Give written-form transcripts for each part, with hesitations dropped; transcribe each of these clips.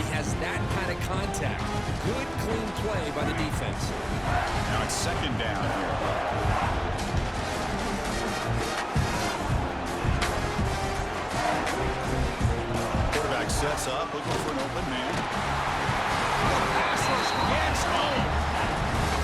he has that kind of contact. Good, clean play by the defense. Now it's second down here. Quarterback sets up, looking for an open man. The passes, yes,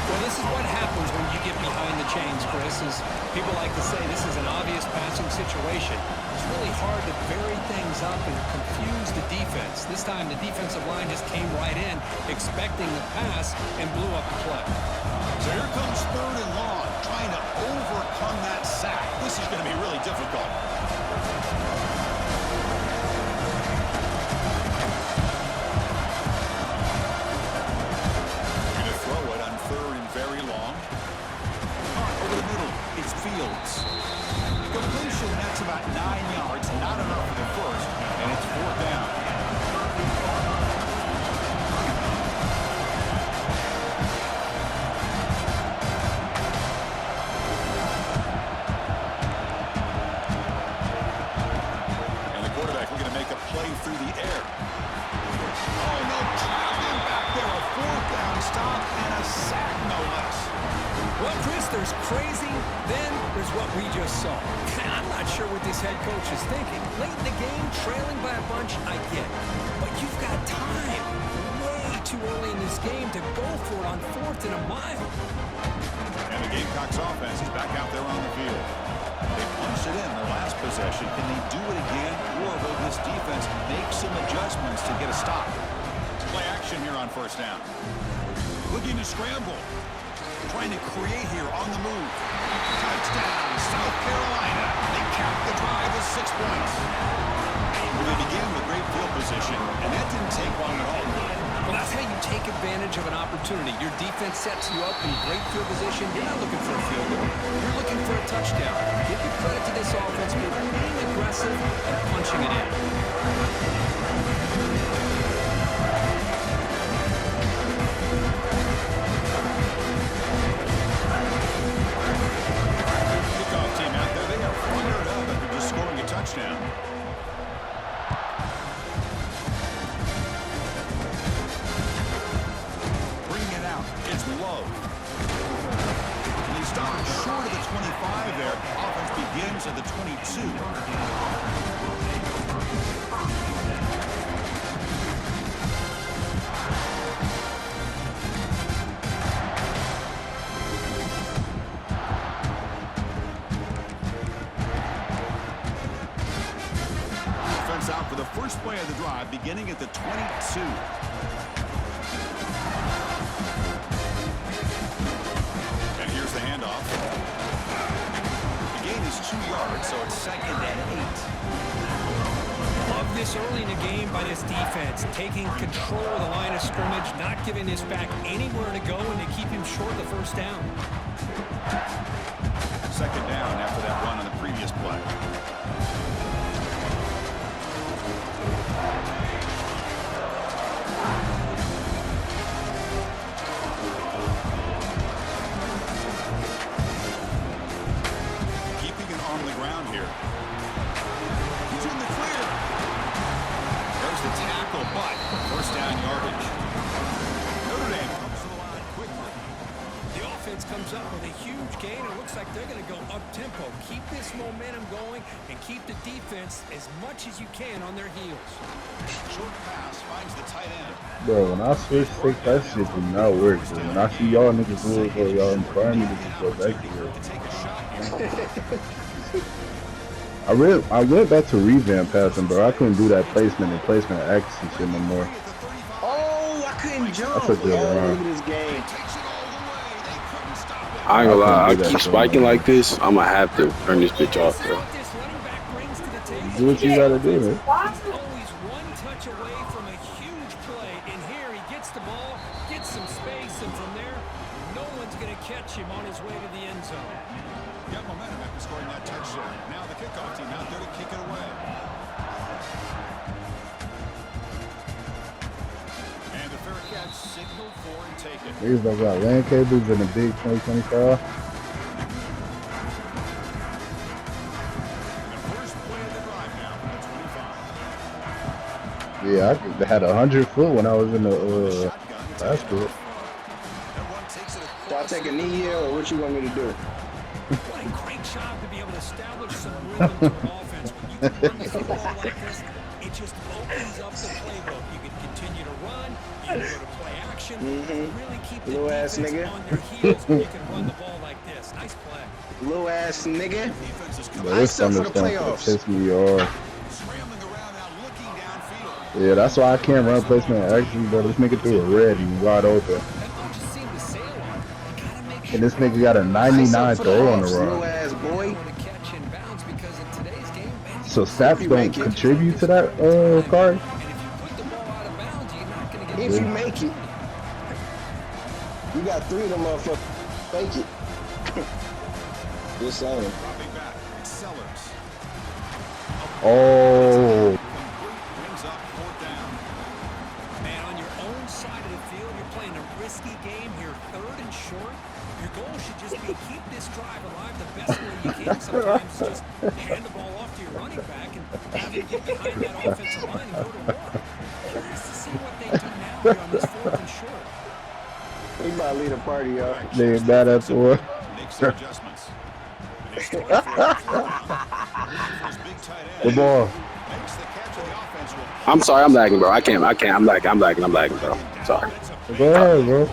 Well, this is what happens when you get behind the chains, Chris. Is people like to say this is an obvious passing situation. It's really hard to vary things up and confuse the defense. This time the defensive line just came right in, expecting the pass, and blew up the play. So here comes third and long, trying to overcome that sack. This is going to be really difficult. Fields. Completion, that's about 9 yards. Not enough for the first, and it's fourth down. And the quarterback looking to make a play through the air. Oh, no, trapped him back there. A fourth down stop and a sack, no less. Well, Chris, there's crazy, then there's what we just saw. I'm not sure what this head coach is thinking. Late in the game, trailing by a bunch, I get it. But you've got time. Way too early in this game to go for it on 4th and a mile. And the Gamecocks offense is back out there on the field. They punched it in their last possession. Can they do it again, or will this defense make some adjustments to get a stop? Play action here on first down. Looking to scramble. Trying to create here on the move. Touchdown, South Carolina. They cap the drive with 6 points. Well, they began with great field position, and that didn't take long at all. Well, that's how you take advantage of an opportunity. Your defense sets you up in great field position. You're not looking for a field goal. You're looking for a touchdown. Give your credit to this offense for being aggressive and punching it in. Touchdown. Bringing it out. It's Love. And he stopped short of the 25 there. Offense begins at the 22. Out for the first play of the drive, beginning at the 22. And here's the handoff. The gain is 2 yards, so it's second and 8. Love this early in the game by this defense, taking control of the line of scrimmage, not giving this back anywhere to go, and they keep him short of the first down. Second down after that run on the previous play. Comes up with a huge gain. It looks like they're going to go up-tempo. Keep this momentum going and keep the defense as much as you can on their heels. Short pass finds the tight end. Bro, when I switch pick, that shit did not work. Bro. When I see y'all niggas do it, bro, y'all inspire me to just go back to it. I went back to revamp passing, bro. I couldn't do that placement and accuracy shit no more. Oh, I couldn't jump. That's a good run. Look at this game. I ain't gonna lie, I keep spiking like this, I'm gonna have to turn this bitch off, bro. Do what you gotta do, man. Always one touch away from a huge play, and here he gets the ball, gets some space, and from there, no one's gonna catch him on his way to the end zone. Got momentum after scoring that touchdown. Now the kickoff team out there to kick it away. And the Bearcats signal for and take it. These guys got LAN cables in the big 2025. Yeah, I had 100 foot when I was in the Shotgun to take it basketball. off. Everyone takes it Shall I across. take a knee here or what you want me to do? What a great job to be able to establish some rhythm to an offense. When you can run the football like this, it just opens up the playbook. You can continue to run, you can go to play action, really keep the Little ass defense nigga. on their heels when you can run the ball like this. Nice play. Little ass nigga. Defense is But coming this Ice up for the thunderstorm finna playoffs. piss me off. scrambling around now, looking downfield. Yeah, that's why I can't run placement action, bro. This nigga threw a red and wide open. That ball just seemed to sail on. You gotta make And sure this nigga got a Ice up 99 for the throw on the offs, little run. ass boy. to catch in bounds because in today's game, man, So If stats you don't make it. contribute to that card? and if you put the ball out of bounds, you're not gonna get If the you same make it. opportunity. You got 3 of them motherfuckers. Fake it. Just saying. Dropping back. Sellers. Oh, Complete brings up 4th down. Man, on your own side of the field, you're playing a risky game here, 3rd and short. Your goal should just be keep this drive alive the best way you can. Sometimes just hand the ball off to your running back and have it get behind that offensive line and go to work. Curious to see what they do now here on this 4th and short. He about to lead a party, y'all. they ain't bad at the Makes some adjustments. And he's throwing for a touchdown. For his big tight The end. ball. Makes the catch, and the offense will I'm sorry, I'm lagging, bro. I can't. I'm lagging, bro. Sorry. Go ahead, bro. all the way to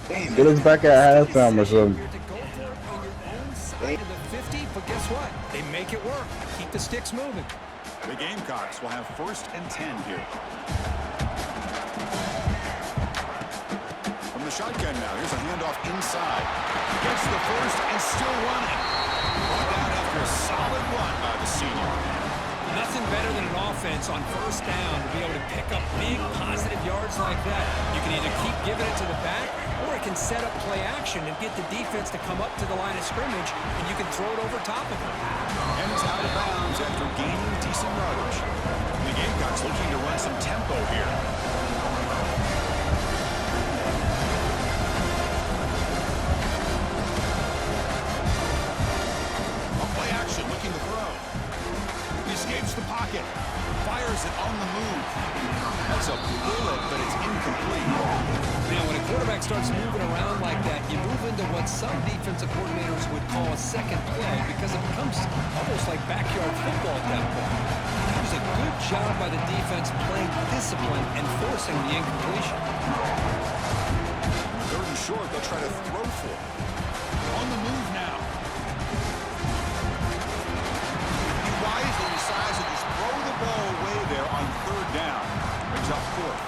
the 43. Get us back at halftime or something. Here to go for it on your own side of the 50, but guess what? They make it work. Keep the sticks moving. The Gamecocks will have 1st and 10 here. From the shotgun now, here's a handoff inside. Gets the first and still running. Brought down after a solid run by the senior. Nothing better than an offense on 1st down to be able to pick up big positive yards like that. You can either keep giving it to the back, or it can set up play action and get the defense to come up to the line of scrimmage, and you can throw it over top of them. And is out of bounds after gaining decent yardage. The Gamecocks looking to run some tempo here. On play action, looking to throw. He escapes the pocket. Fires it on the move. That's a bullet, but it's incomplete. Now, when a quarterback starts moving around like that, you move into what some defensive coordinators would call a second play because it becomes almost like backyard football at that point. It was a good job by the defense playing discipline and forcing the incompletion. 3rd and short, they'll try to throw for it. On the move now. He wisely decides to just throw the ball away there on 3rd down. Brings up 4th.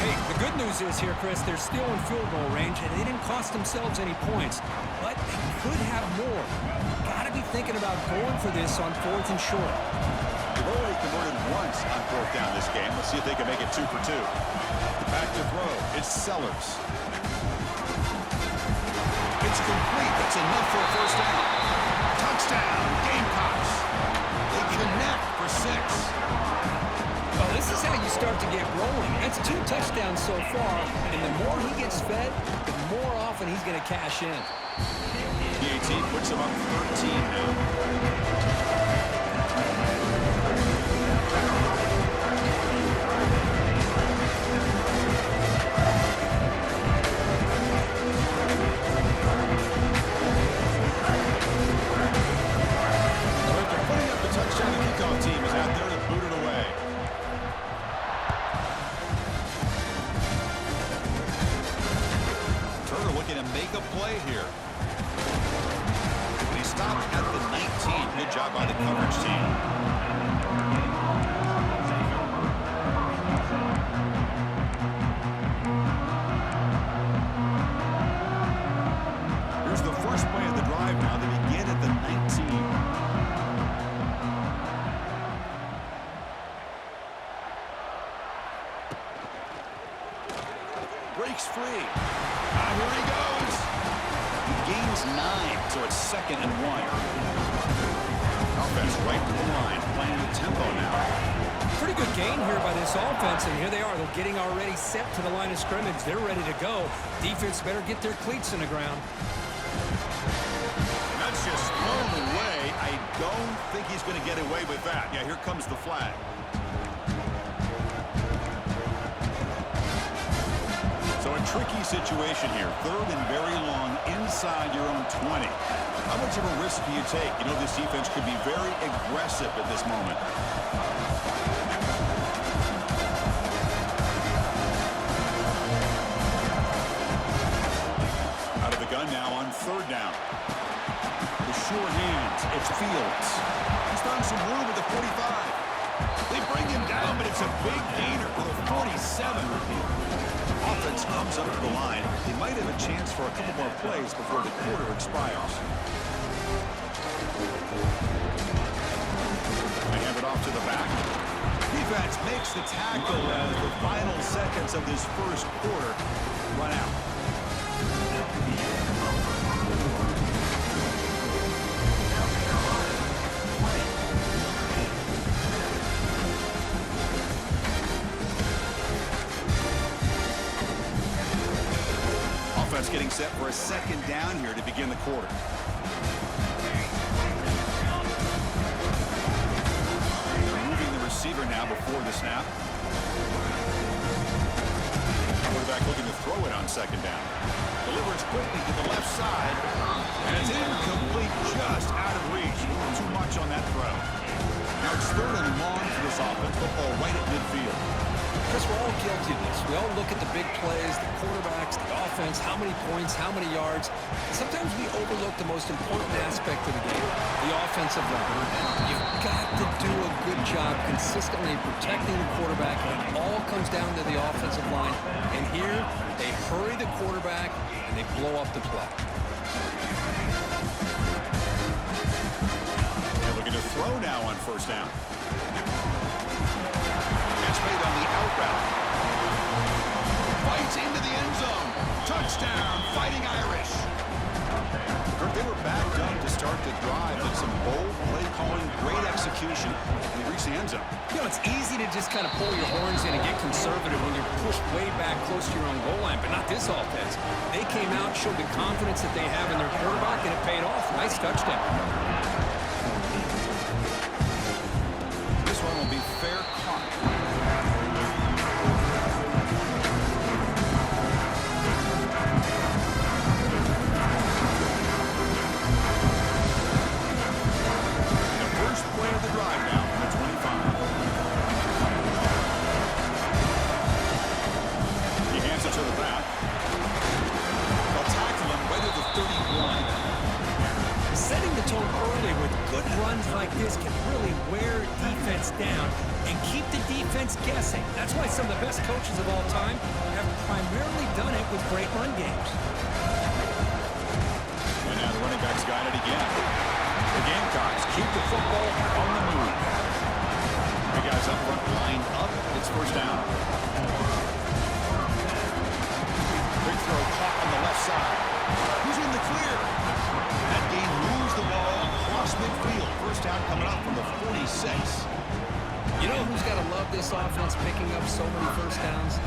Hey, the good news is here, Chris, they're still in field goal range, and they didn't cost themselves any points, but they could have more. Got to be thinking about going for this on 4th and short. They've already converted once on 4th down this game. Let's see if they can make it 2 for 2. Back to throw. It's Sellers. It's complete. That's enough for a 1st down. Touchdown, Gamecocks. They connect for 6. Well, this is how you start to get rolling. That's 2 touchdowns so far, and the more he gets fed, the more often he's going to cash in. The 18 puts him up 13 now. They're putting up the touchdown. The kickoff team is out there to boot it away. Turner looking to make a play here. But he stopped at the 19. Good job by the coverage team. Here's the first play of the drive now. They begin at the 19. Breaks free. Here he goes. He gains 9, so it's 2nd and 1. Offense right to the line, playing the tempo now. Pretty good gain here by this offense, and here they are. They're getting already set to the line of scrimmage. They're ready to go. Defense better get their cleats in the ground. That's just thrown away. I don't think he's going to get away with that. Yeah, here comes the flag. tricky situation here. Third and very long inside your own 20. How much of a risk do you take? You know, this defense could be very aggressive at this moment. Out of the gun now on third down. The sure hands. It's Fields. He's found some room at the 45. They bring him down, but it's a big gainer for the 47. Offense comes up to the line. They might have a chance for a couple more plays before the quarter expires. They hand it off to the back. Defense makes the tackle as the final seconds of this first quarter run out. Offense getting set for a second down here to begin the quarter. They're moving the receiver now before the snap. Quarterback looking to throw it on second down. Delivers quickly to the left side. And it's incomplete, just out of reach. Too much on that throw. Now it's third and long for this offense. Football right at midfield. Because we're all guilty of this. We all look at the big plays, the quarterbacks, the offense, how many points, how many yards. Sometimes we overlook the most important aspect of the game, the offensive line. You've got to do a good job consistently protecting the quarterback, and it all comes down to the offensive line. And here, they hurry the quarterback, and they blow up the play. They're looking to throw now on first down. Made on the out route. Fights into the end zone. Touchdown, Fighting Irish. They were backed up to start the drive, but some bold play calling, great execution, and they reached the end zone. You know, it's easy to just kind of pull your horns in and get conservative when you're pushed way back close to your own goal line, but not this offense. They came out, showed the confidence that they have in their quarterback, and it paid off. Nice touchdown. This one will be fair caught. Like this can really wear defense down and keep the defense guessing. That's why some of the best coaches of all time have primarily done it with great run games. And now the running backs got it again. The Gamecocks keep the football on the move. The guys up front line up. It's first down. Big throw caught on the left side. Who's in the clear? That game moves the ball across midfield. First down coming up from the 46. You know who's got to love this offense picking up so many first downs?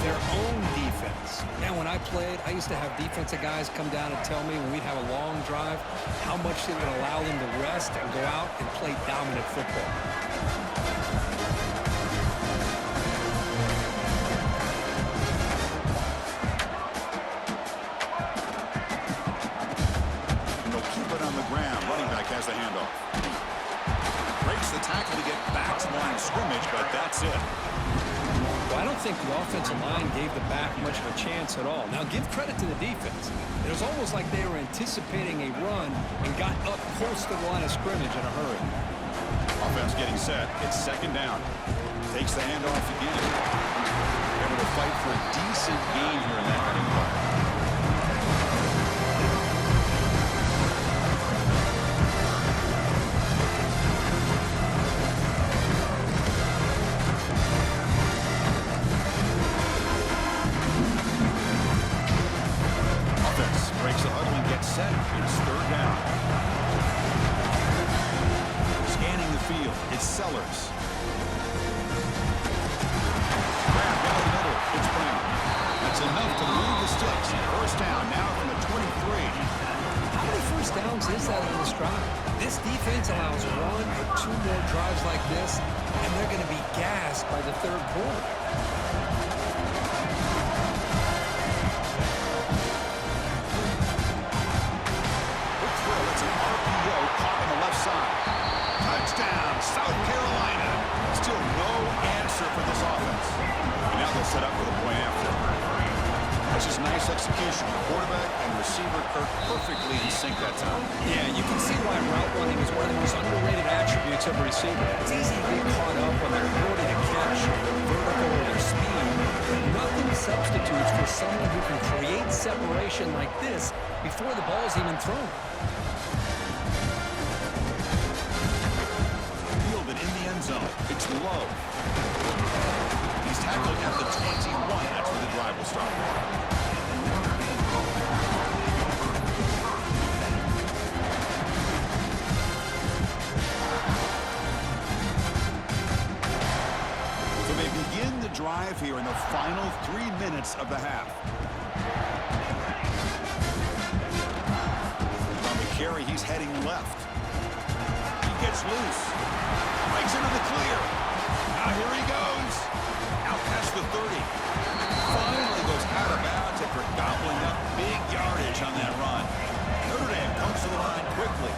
Their own defense. Man, when I played, I used to have defensive guys come down and tell me when we'd have a long drive how much it would allow them to rest and go out and play dominant football. Has the handoff. Breaks the tackle to get back to the line of scrimmage, but that's it. Well, I don't think the offensive line gave the back much of a chance at all. Now, give credit to the defense. It was almost like they were anticipating a run and got up close to the line of scrimmage in a hurry. Offense getting set. It's second down. Takes the handoff again. Able to fight for a decent gain here in that running play. Breaks the huddle and gets set. It's third down. Scanning the field. It's Sellers. Grab down the middle. It's Brown. That's enough to move the sticks. First down now from the 23. How many first downs is that in this drive? This defense allows one or two more drives like this, and they're going to be gassed by the third quarter. they're perfectly in sync that time. Yeah, you can see why route running is one of the most underrated attributes of a receiver. It's easy to get caught up on their ability to catch, their vertical, or their speed, but nothing substitutes for someone who can create separation like this before the ball's even thrown. Fielded in the end zone. It's low. He's tackled at the 21. That's where the drive will start. So they begin the drive here in the final 3 minutes of the half. On the carry, he's heading left. He gets loose. Breaks into the clear. Now here he goes. Out past the 30. Finally goes out of bounds after gobbling up big yardage on that run. Notre Dame comes to the line quickly.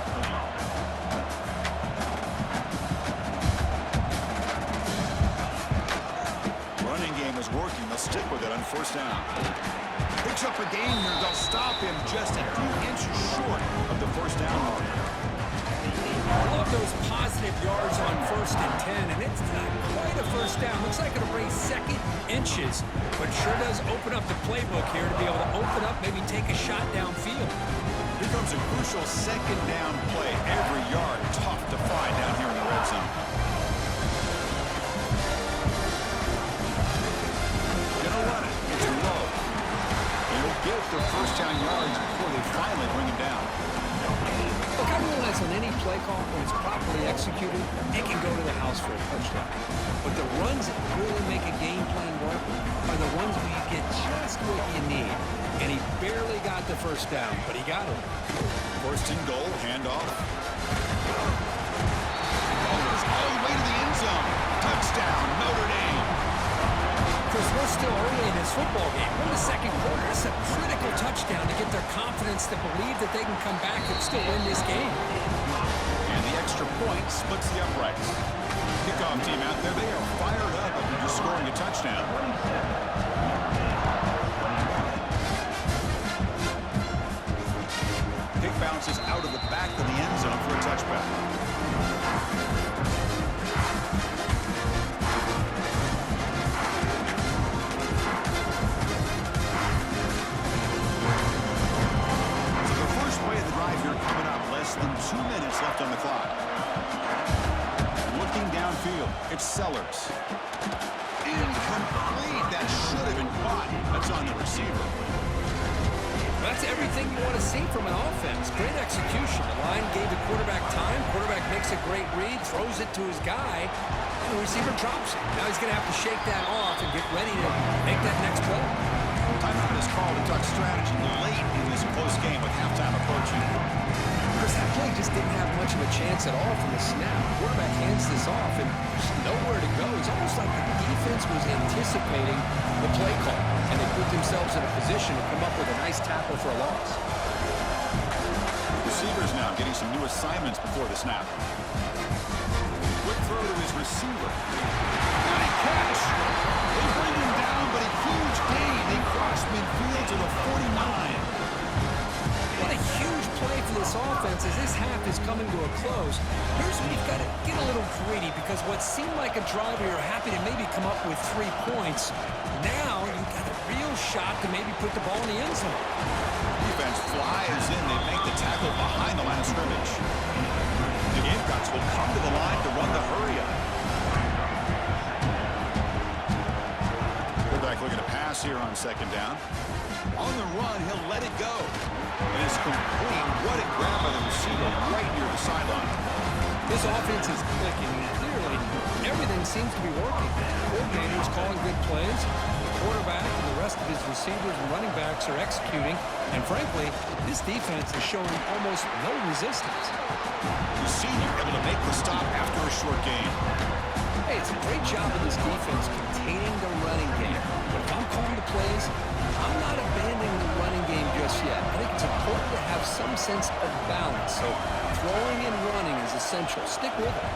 Running game is working. They'll stick with it on first down. Picks up a gain here. They'll stop him just a few inches short of the first down mark. I love those positive yards on 1st and 10, and it's not quite a first down. Looks like it'll bring second inches, but sure does open up the playbook here to be able to open up, maybe take a shot downfield. Here comes a crucial second down play. Every yard tough to find down here in the red zone. Gonna run it. It's low. He'll get the first down yards before they finally bring him down. Look, I realize on any play call, when it's properly executed, it can go to the house for a touchdown. But the runs that really make a game plan work are the ones where you get just what you need. And he barely got the first down, but he got it. First and goal, handoff. Goes all the way to the end zone. Touchdown, Notre Dame. Chris, we're still early in this football game. We're in the second quarter. It's a critical touchdown to get their confidence to believe that they can come back and still win this game. And the extra point splits the uprights. Kickoff team out there, they are fired up after just scoring a touchdown. Kick bounces out of the back of the end zone for a touchback. Less than 2 minutes left on the clock. Looking downfield, it's Sellers. Incomplete. That should have been caught. That's on the receiver. That's everything you want to see from an offense. Great execution. The line gave the quarterback time. Quarterback makes a great read, throws it to his guy, and the receiver drops it. Now he's going to have to shake that off and get ready to make that next play. Timeout is called to talk strategy late in this close game with halftime approaching. Chris, that play just didn't have much of a chance at all from the snap. Quarterback hands this off, and there's nowhere to go. It's almost like the defense was anticipating the play call, and they put themselves in a position to come up with a nice tackle for a loss. Receivers now getting some new assignments before the snap. Quick throw to his receiver. Nice catch. They bring him down, but a huge gain. They cross midfield to the 49. What a huge play for this offense as this half is coming to a close. Here's where you've got to get a little greedy, because what seemed like a drive where you're happy to maybe come up with 3 points, now you've got a real shot to maybe put the ball in the end zone. Defense flies in. They make the tackle behind the line of scrimmage. The Gamecocks will come to the line to run the hurry-up. Quarterback looking to pass here on second down. On the run, he'll let it go. And it's complete. What a grab by the receiver right near the sideline. This offense is clicking, and clearly everything seems to be working. Coordinators calling good plays. The quarterback and the rest of his receivers and running backs are executing. And frankly, this defense is showing almost no resistance. The senior able to make the stop after a short game. Hey, it's a great job of this defense containing the running game. But if I'm calling the plays, I'm not abandoning the running game just yet. I think it's important to have some sense of balance. So throwing and running is essential. Stick with it.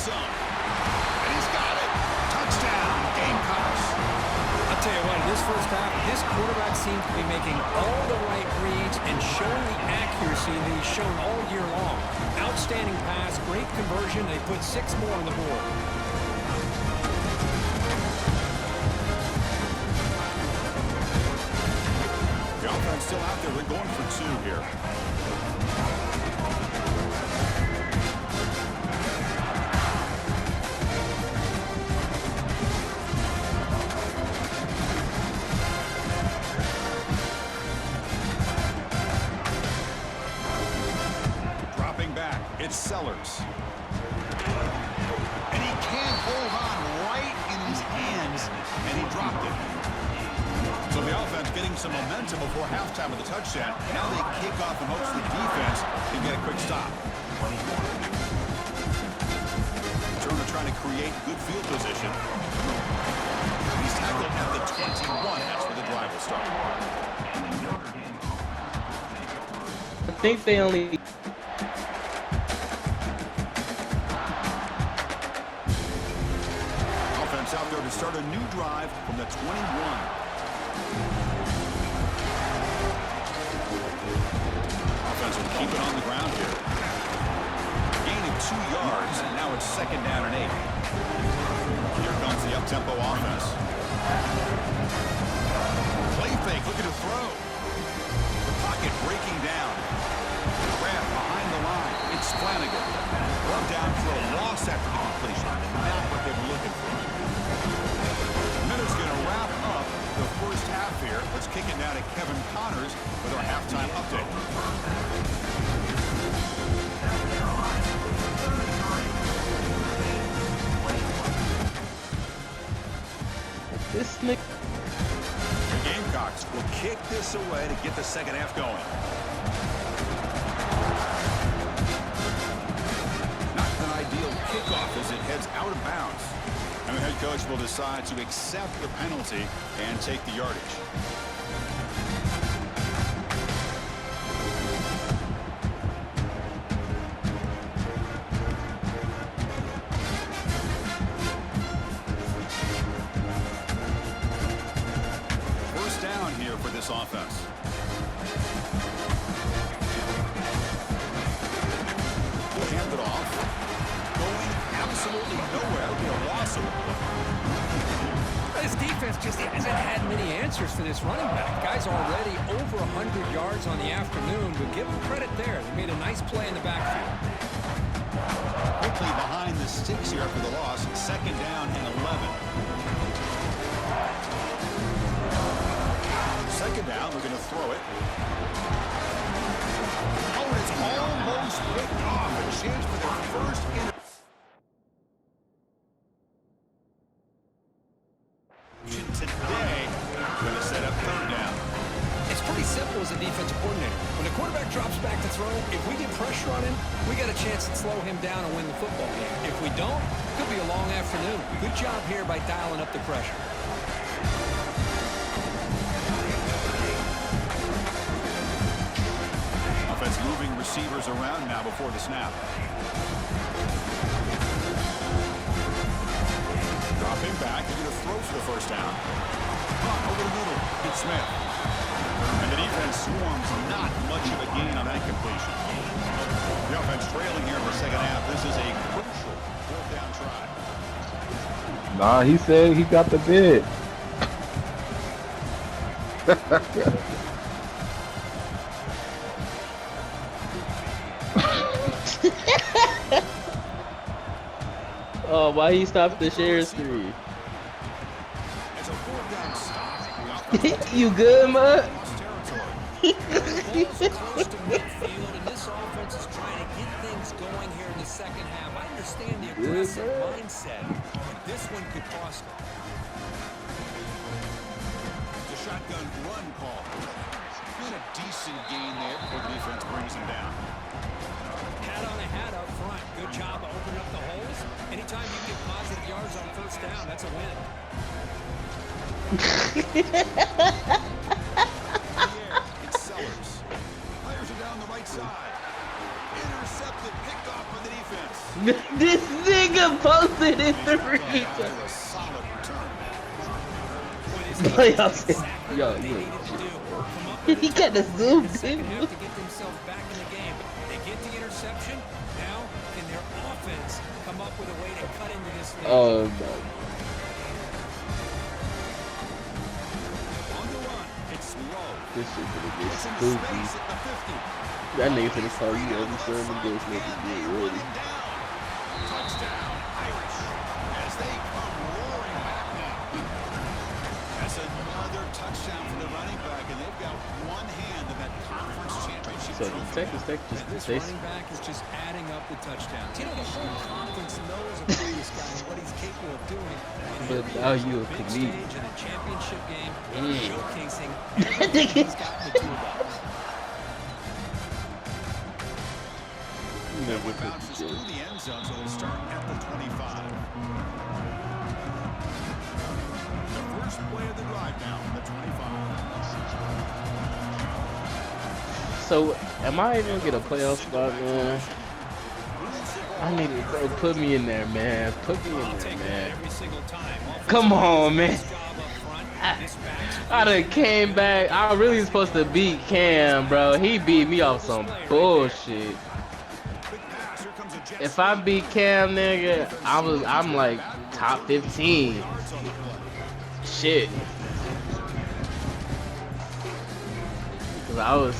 zone. And he's got it. Touchdown, Gamecocks. I'll tell you what, in this first half, this quarterback seems to be making all the right reads and showing the accuracy that he's shown all year long. Outstanding pass, great conversion. They put 6 more on the board. The offense still out there. They're going for 2 here. Dropping back, it's Sellers. And he can't hold on right in his hands, and he dropped it. So the offense getting some momentum before halftime of the touchdown. Now they kick off in hopes the defense can get a quick stop. Turner trying to create good field position. He's tackled at the 21. That's where the drive will start. I think they only. Offense out there to start a new drive from the 21. Offense will keep it on the ground here. Gain of 2 yards, and now it's 2nd down and 8. Here comes the up-tempo offense. Play fake, looking to throw. The pocket breaking down. Grab behind the line. It's Flanagan. Run down for a loss after the completion. Not what they were looking for. Miller's going to wrap up the first half here. Let's kick it down to Kevin Connors with our halftime update. This nigga. The Gamecocks will kick this away to get the second half going. Not an ideal kickoff as it heads out of bounds. And the head coach will decide to accept the penalty and take the yardage. First down here for this offense. We'll hand it off. Going absolutely nowhere. It'll be a loss of it. This defense just hasn't had many answers for this running back. Guy's already over 100 yards on the afternoon, but give him credit there. They made a nice play in the backfield. Quickly behind the sticks here after the loss. 2nd down and 11. 2nd down, we're going to throw it. Oh, and it's almost picked off. A chance for their first interception today. Going to set up 3rd down. It's pretty simple as a defensive coordinator. When the quarterback drops back to throw, if we get pressure on him, we got a chance to slow him down and win the football game. If we don't, it could be a long afternoon. Good job here by dialing up the pressure. Offense moving receivers around now before the snap. Dropping back, they're going to throw for the first down. Over the middle, it's Smith. And the defense swarms, not much of a gain on that completion. The offense trailing here in the second half. This is a crucial 4th down try. Nah, he said he got the bid. Oh, why he stopped the share screen? It's a 4th down stop. You good, man? Lost territory. Close to midfield, and this offense is trying to get things going here in the second half. I understand the aggressive mindset, but this one could cost them. The shotgun run call. Been a decent gain there before the defense brings him down. Hat on a hat up front. Good job of opening up the holes. Anytime you get positive yards on 1st down, that's a win. It's Sellers. Players are down the right side. Intercepted, picked off by the defense. This nigga posted it After three. a solid return. Playoffs. Yo, you. He got the zoom Second in. half to get themselves back in the game. They get the interception. Now, can their offense come up with a way to cut into this lead? Oh no. On the run. It's slow. This shit gonna get It's in spooky. space at the 50. That nigga finna call you every sermon goes nigga get ready. Touchdown, Irish, as they come roaring back now. That's another touchdown for the running back, and they've got one hand in that conference championship So the trophy. Texas Tech just This they running back is just adding up the touchdowns. You know, the whole conference knows about this guy and what he's capable of doing. And But here now he is, you a big comedian. stage in a championship game, Mm. showcasing everything he's got in the toolbox. never It could bounces do. through the end zone, so they'll start at the 25. The first play of the drive now from the 25. So am I even gonna get a playoff spot, man? I need to, bro, put me in there, man. Put me in there, Take that man. every single time. Come on, man. Job up front. This back's I done came back. I really was supposed to beat Cam, bro. He beat me off some bullshit. If I beat Cam, nigga, I'm like top 15. Shit. Cause I was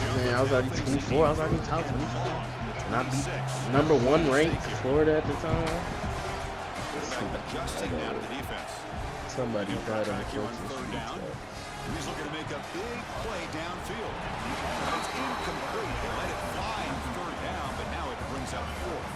already 24. I was already top 24. And I beat #1 ranked Florida at the time. Adjusting now to the defense. Somebody died on the Back here on coaching third street. down. He's looking to make a big play downfield. It's incomplete. They let it fly on third down, but now it brings up fourth.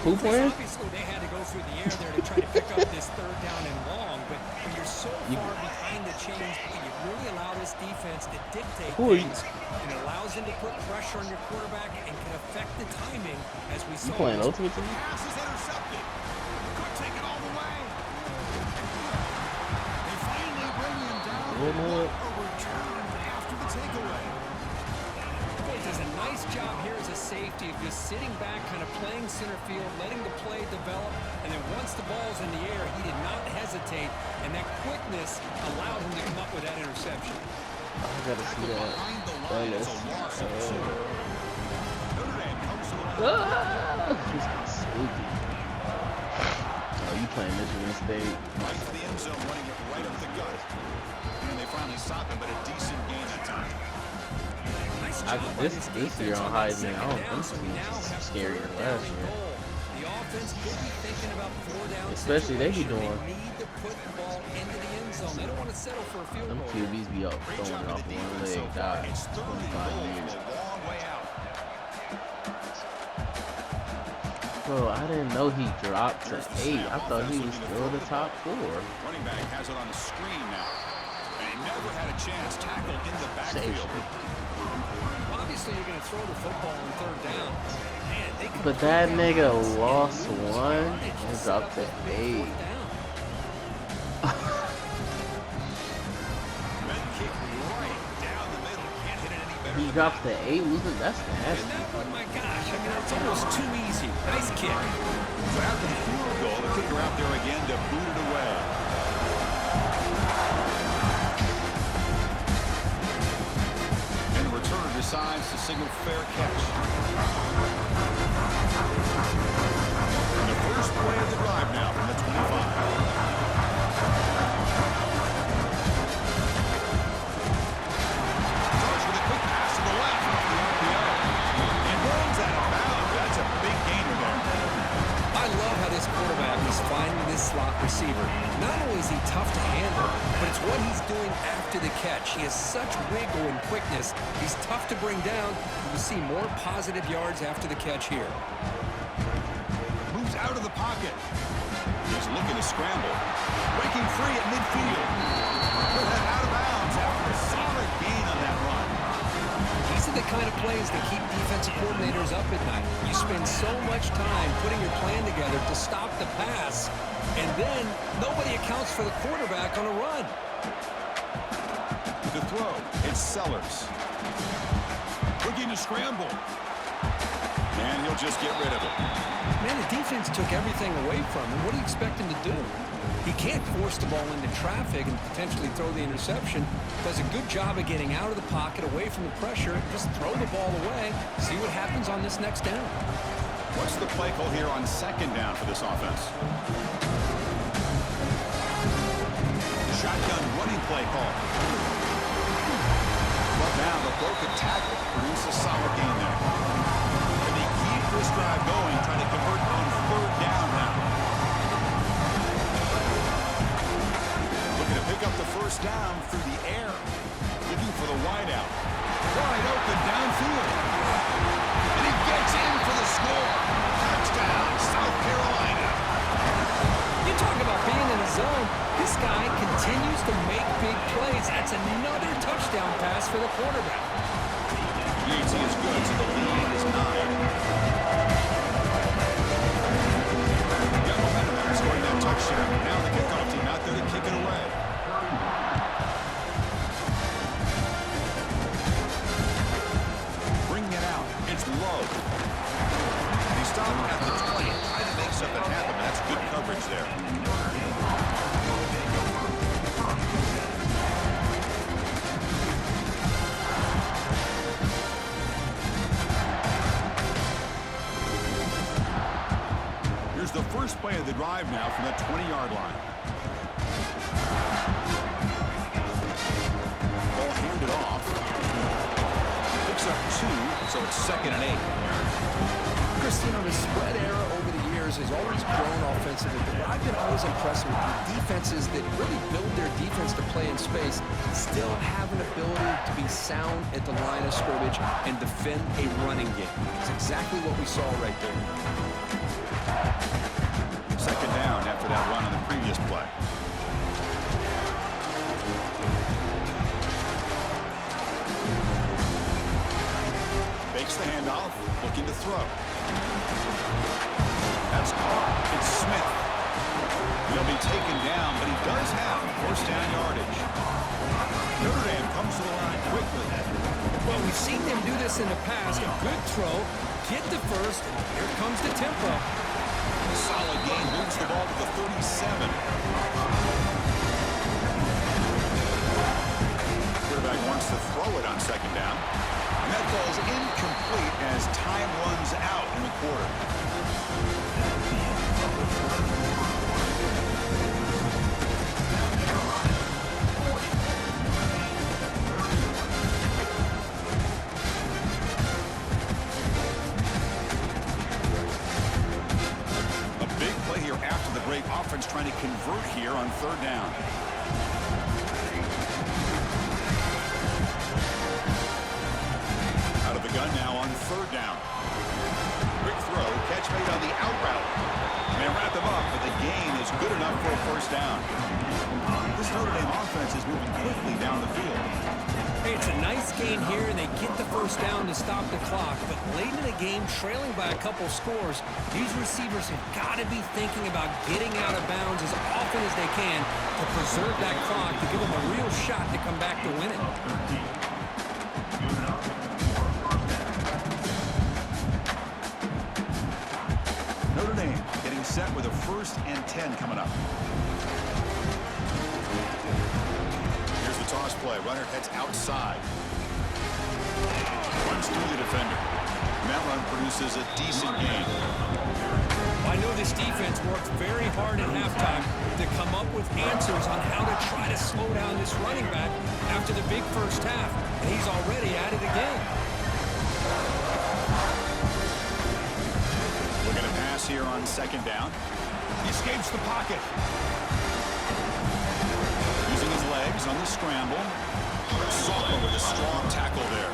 Who playing? Obviously, they had to go through the air there to try to pick up this third down and long, but when you're so far behind the chains, you really allow this defense to dictate Who are you? things, and it allows them to put pressure on your quarterback and can affect the timing, as we You saw. playing Ultimate Team? Pass is intercepted. Could take it all the way. They finally bring him down. Yeah, man. A return after the takeaway. He does a nice job here as a safety of just sitting back, kind of playing center field, letting the play develop, and then once the ball's in the air, he did not hesitate, and that quickness allowed him to come up with that interception. I gotta see that. Behind the line, it's a loss of two. Notre Dame comes to the line. This is spooky. Oh, you playing Michigan State? Right to the end zone, running it right up the gut. And they finally stop him, but a decent gain that time. Nice job by This defense year on on that Heisman, I second don't down, think so we now it's have scarier than third down last and year. goal. The offense could be thinking about 4-down Especially they be situation. doing. They need to put the ball into the end zone. They don't want to settle for a field Them goal. QBs be up Great throwing job it of off the one defense so leg, far. God. It's third and 25 goal years. from a long way out. Bro, I didn't know he dropped to 8. I thought he was still the top 4. Running back has it on the screen now. And he never had a chance tackled in the backfield. Obviously, you're going to throw the football on third down. Man, they could But put that down nigga the lost advantage. one They and just dropped to set up a big 8. fourth down. Red kick right down the middle. Can't hit it any better. He dropped to 8. That's And nasty. that one, my gosh, I mean, it's almost too easy. Nice kick. So after the field goal, the kicker out there again to boot it away. And the returner decides to signal fair catch. And the first play of the drive now from the 25. Starts with a quick pass to the left off the RPO. And runs out of bounds. That's a big gainer there. I love how this quarterback is finding this slot receiver. Not only is he tough to handle, but it's what he's doing after the catch. He has such wiggle and quickness. He's tough to bring down. You will see more positive yards after the catch here. Moves out of the pocket. He's looking to scramble. Breaking free at midfield. Put that out of bounds after a solid gain on that run. These are the kind of plays that keep defensive coordinators up at night. You spend so much time putting your plan together to stop the pass, and then nobody accounts for the quarterback on a run. The throw. It's Sellers. Looking to scramble. And he'll just get rid of it. Man, the defense took everything away from him. What do you expect him to do? He can't force the ball into traffic and potentially throw the interception. Does a good job of getting out of the pocket, away from the pressure. Just throw the ball away. See what happens on this next down. What's the play call here on second down for this offense? The shotgun running play call. But now the broken tackle produces a solid gain there. And they keep this drive going, trying to convert on third down now. Looking to pick up the first down through the air. Looking for the wideout. Wide open downfield. And he gets in for the score. Touchdown, South Carolina. You talk about being in the zone. This guy continues to make big plays. That's another touchdown pass for the quarterback. Yates is good, so the lead is 9. Got momentum after scoring that touchdown. Now the kickoff team out there to kick it away. Bringing it out. It's low. He stopped at the 20 and tried to make something happen. That's good coverage there. Here's the first play of the drive now from the 20-yard line. Ball handed off. Picks up 2, so it's 2nd and 8. Chris, you know, the spread era over the years has always grown offensively, but I've been always impressed with the defenses that really build their defense to play in space, still have an ability to be sound at the line of scrimmage and defend a running game. It's exactly what we saw right there. 2nd down after that run on the previous play. Fakes the handoff, looking to throw. That's caught. It's Smith. He'll be taken down, but he does have first down yardage. Notre Dame comes to the line quickly. Well, we've seen them do this in the past. A good throw, get the first, and here comes the tempo. Solid gain, moves the ball to the 37. Quarterback wants to throw it on 2nd down. And that falls incomplete as time runs out in the quarter. A big play here after the great offense trying to convert here on 3rd down. Out of the gun now on 3rd down. Quick throw, catch made on the out route. They wrap him up, but the gain is good enough for a first down. This Notre Dame offense is moving quickly down the field. Hey, it's a nice gain here, and they get the first down to stop the clock. But late in the game, trailing by a couple scores, these receivers have got to be thinking about getting out of bounds as often as they can to preserve that clock, to give them a real shot to come back to win it. Notre Dame getting set with a 1st and 10 coming up. Here's the toss play. Runner heads outside. Runs through the defender. And that run produces a decent gain. I know this defense worked very hard at halftime to come up with answers on how to try to slow down this running back after the big first half. And he's already at it again. Looking to pass here on 2nd down. He escapes the pocket. Using his legs on the scramble. Soto with a strong tackle there.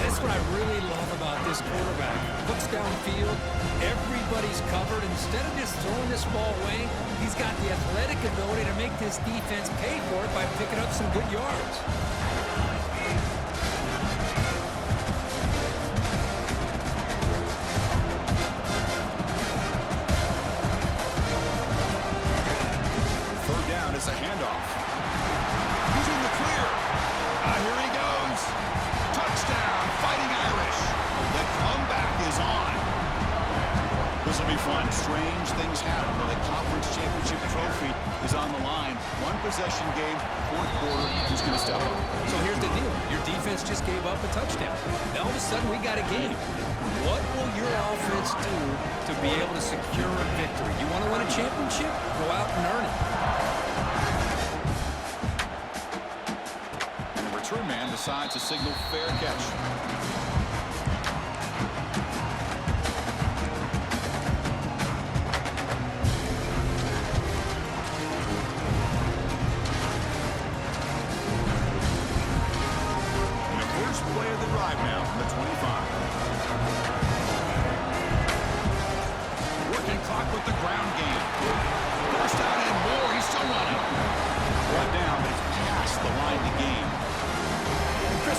That's what I really love about this quarterback. Looks downfield, everybody's covered. Instead of just throwing this ball away, he's got the athletic ability to make this defense pay for it by picking up some good yards. It's a handoff. He's in the clear. Here he goes. Touchdown, Fighting Irish. The comeback is on. Strange things happen when the conference championship trophy is on the line. One possession game, fourth quarter, who's going to step up? So here's the deal. Your defense just gave up a touchdown. Now all of a sudden we got a game. What will your offense do to be able to secure a victory? You want to win a championship? Go out and earn it. And the return man decides to signal fair catch.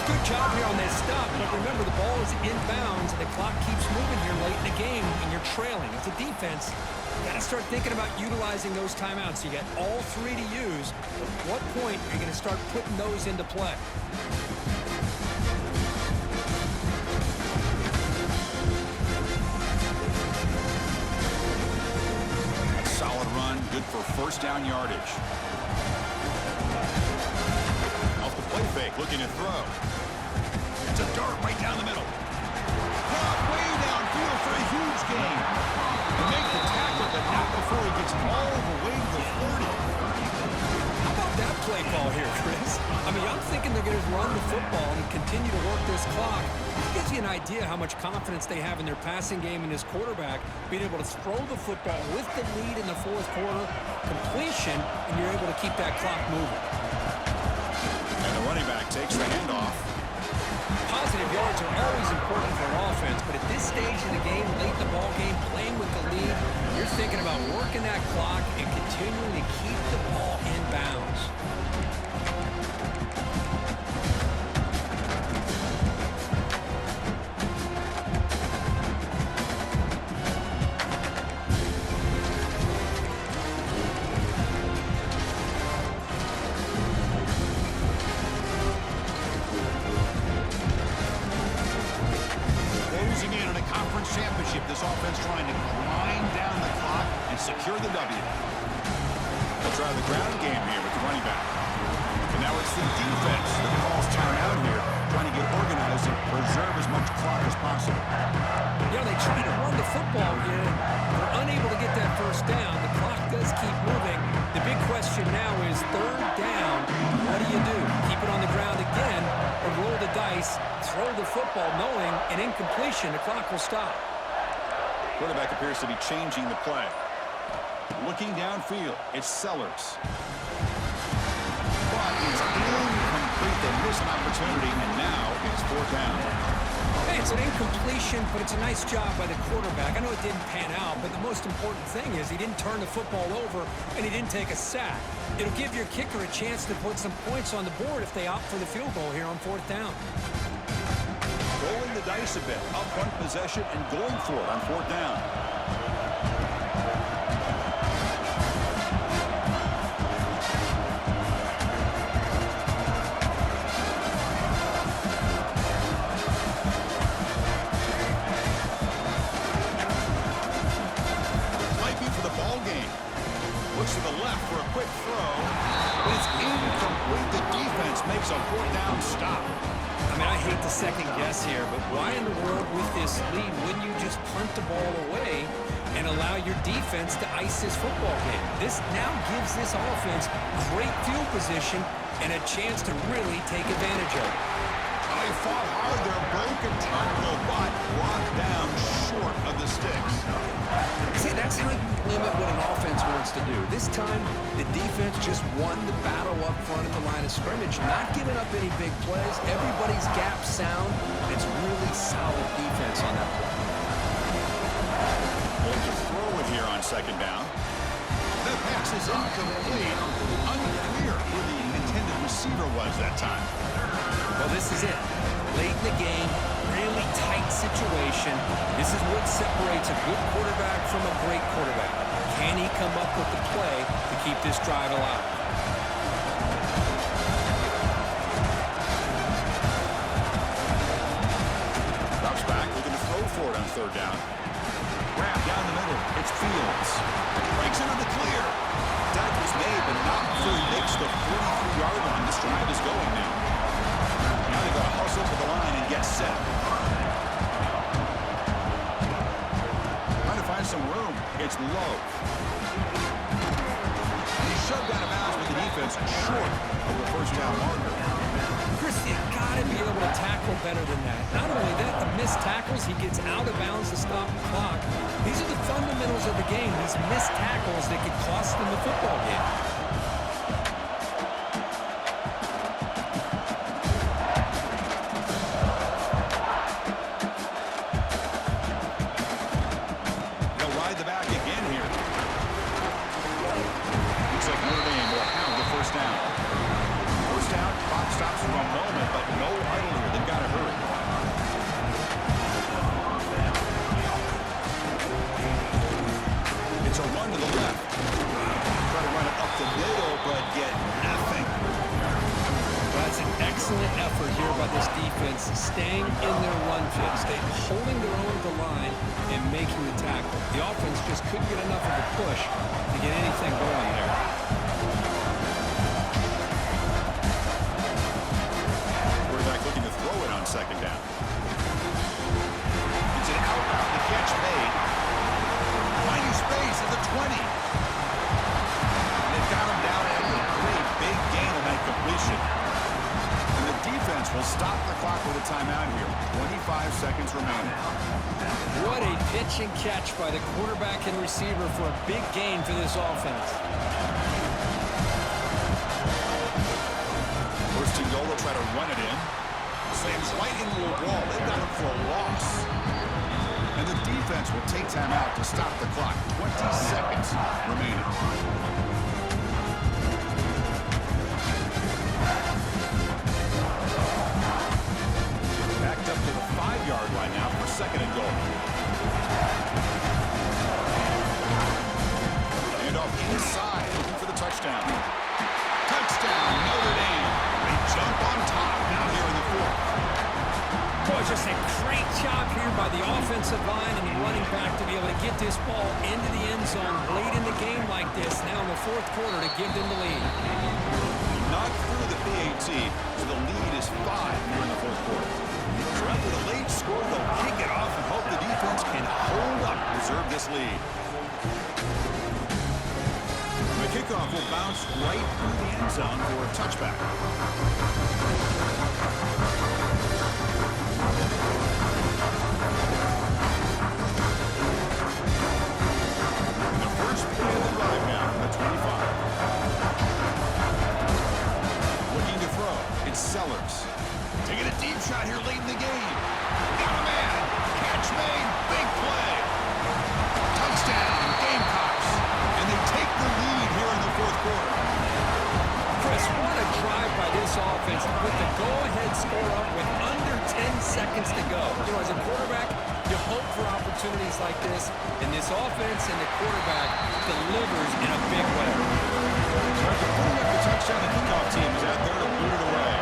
Good job here on this stop, but remember the ball is inbounds and the clock keeps moving here late in the game and you're trailing. As a defense, you got to start thinking about utilizing those timeouts. You got all three to use. At what point are you going to start putting those into play? A solid run, good for first down yardage. Play fake, looking to throw. It's a dart right down the middle. Caught way downfield for a huge gain. They make the tackle, but not before he gets all the way to the 40. How about that play call here, Chris? I mean, I'm thinking they're going to run the football and continue to work this clock. It gives you an idea how much confidence they have in their passing game and this quarterback, being able to throw the football with the lead in the fourth quarter, completion, and you're able to keep that clock moving. Running back takes the handoff. Positive yards are always important for an offense, but at this stage in the game, late in the ball game, playing with the lead, you're thinking about working that clock and continuing to keep the ball in bounds. This offense trying to grind down the clock and secure the W. They'll try the ground game here with the running back. And now it's the defense that calls timeout here, trying to get organized and preserve as much clock as possible. You know, they try to run the football here. They're unable to get that first down. The clock does keep moving. The big question now is third down. What do you do? Keep it on the ground again or roll the dice, throw the football knowing an incompletion, the clock will stop. Quarterback appears to be changing the play. Looking downfield, it's Sellers. But it's incomplete. They miss an opportunity, and now it's fourth down. Hey, it's an incompletion, but it's a nice job by the quarterback. I know it didn't pan out, but the most important thing is he didn't turn the football over, and he didn't take a sack. It'll give your kicker a chance to put some points on the board if they opt for the field goal here on fourth down. Rolling the dice a bit, up one possession and going for it on fourth down. Might be for the ball game. Looks to the left for a quick throw, but it's incomplete. The defense makes a fourth down stop. I mean, I hate to second guess here, but why in the world with this lead wouldn't you just punt the ball away and allow your defense to ice this football game? This now gives this offense great field position and a chance to really take advantage of it. They fought hard there, broken tackle, but brought down short of the sticks. See, that's how you limit what an offense wants to do. This time, the defense just won the battle up front at the line of scrimmage, not giving up any big plays. Everybody's gap sound. It's really solid defense on that play. Going to throw it here on second down. The pass is incomplete. Unclear who the intended receiver was that time. Well, this is it. Late in the game, really tight situation. This is what separates a good quarterback from a great quarterback. Can he come up with the play to keep this drive alive? Drops back, looking to throw for it on third down. grab down the middle. It's Fields. Breaks into the clear. Tackle's made, but not before he makes the 43-yard line. This drive is going now. Now they got to hustle to the line and get set. Trying to find some room. It's Love. And he's shoved out of bounds with the defense short of the first down marker. Chris, you gotta be able to tackle better than that. Not only that, the missed tackles, he gets out of bounds to stop the clock. These are the fundamentals of the game. These missed tackles that could cost them the football game. They'll ride the back again here. Looks like Notre Dame will have the first down. First down, clock stops for a moment, but no idle here. They've got to hurry. It's a run to the left. Try to run it up the middle, but get nothing. That's an excellent effort here by this defense, staying in their run fit, holding their own at the line and making the tackle. The offense just couldn't get enough of a push to get anything going there. Quarterback looking to throw it on second down. It's an out route. The catch made. Finding space at the 20. They've got him down after a great big gain on that completion. And the defense will stop the clock with a timeout here. 25 seconds remaining. What a pitch and catch by the quarterback and receiver for a big gain for this offense. First and goal, they'll try to run it in. Slams right into a wall. They've got him for a loss. And the defense will take time out to stop the clock. 20 seconds remaining. Backed up to the 5-yard line now for second and goal. And off inside, looking for the touchdown. Touchdown, Notre Dame. They jump on top now here in the fourth. Boy, just a great job here by the offensive line and the running back to be able to get this ball into the end zone late in the game like this, now in the fourth quarter to give them the lead. Not through the PAT, so the lead is 5 here in the fourth quarter. So after the late score, they'll kick it off and hope the defense can hold up and preserve this lead. The kickoff will bounce right through the end zone for a touchback. The first play of the drive now from the 25. Looking to throw. It's Sellers. Taking a deep shot here late in the game. Got a man. Catch made. Big play. Touchdown, Gamecocks. And they take the lead here in the fourth quarter. Chris, what a drive by this offense to put the go-ahead score up with under 10 seconds to go. You know, as a quarterback, you hope for opportunities like this, and this offense and the quarterback delivers in a big way. So after putting up the touchdown, the kickoff team is out there to boot it away.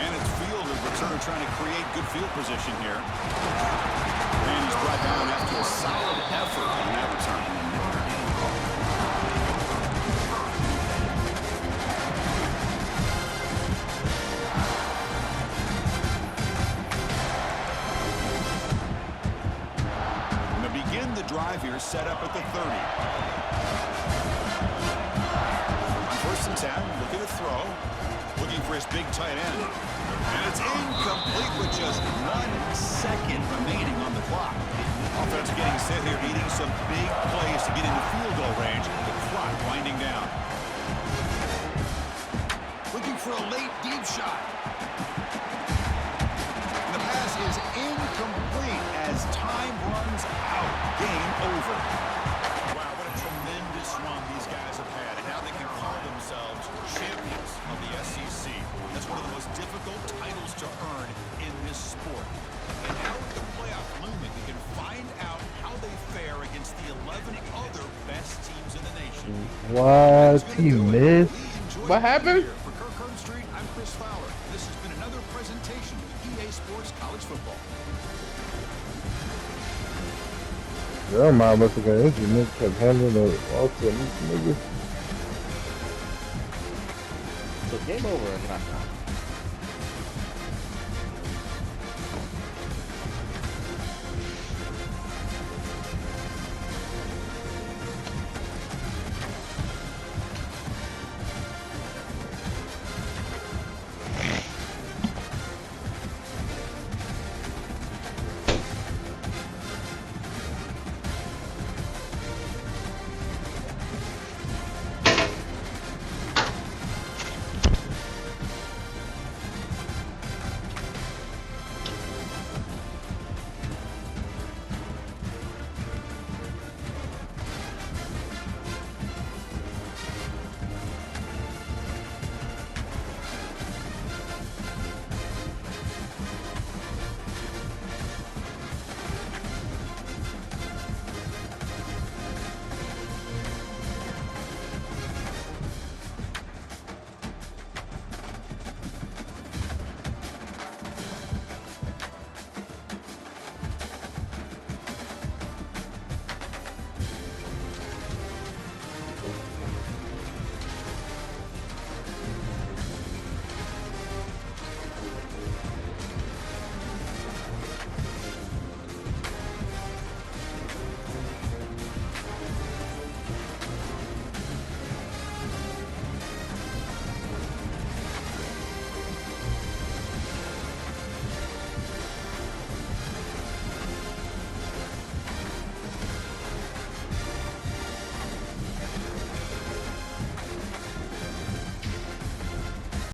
And it's Field at return trying to create good field position here. And he's brought down after a solid effort on that return. And to begin the drive here, set up at the 30. On first and 10, looking to throw. Looking for his big tight end. And it's incomplete with just 1 second remaining on the clock. Offense getting set here, needing some big plays to get into field goal range. The clock winding down. Looking for a late deep shot. And the pass is incomplete as time runs out. Game over. Wow, what a tremendous run these guys have had. And now they can call themselves champions of the SEC. That's one of the most difficult titles to earn in this sport. And now with the playoff looming, we can find out how they fare against the 11 other best teams in the nation. What? He missed? What happened? For Kirk Street, I'm Chris Fowler. This has been another presentation Yeah, my must have got injured. Nigga kept handling the ball to nigga. So game over or not?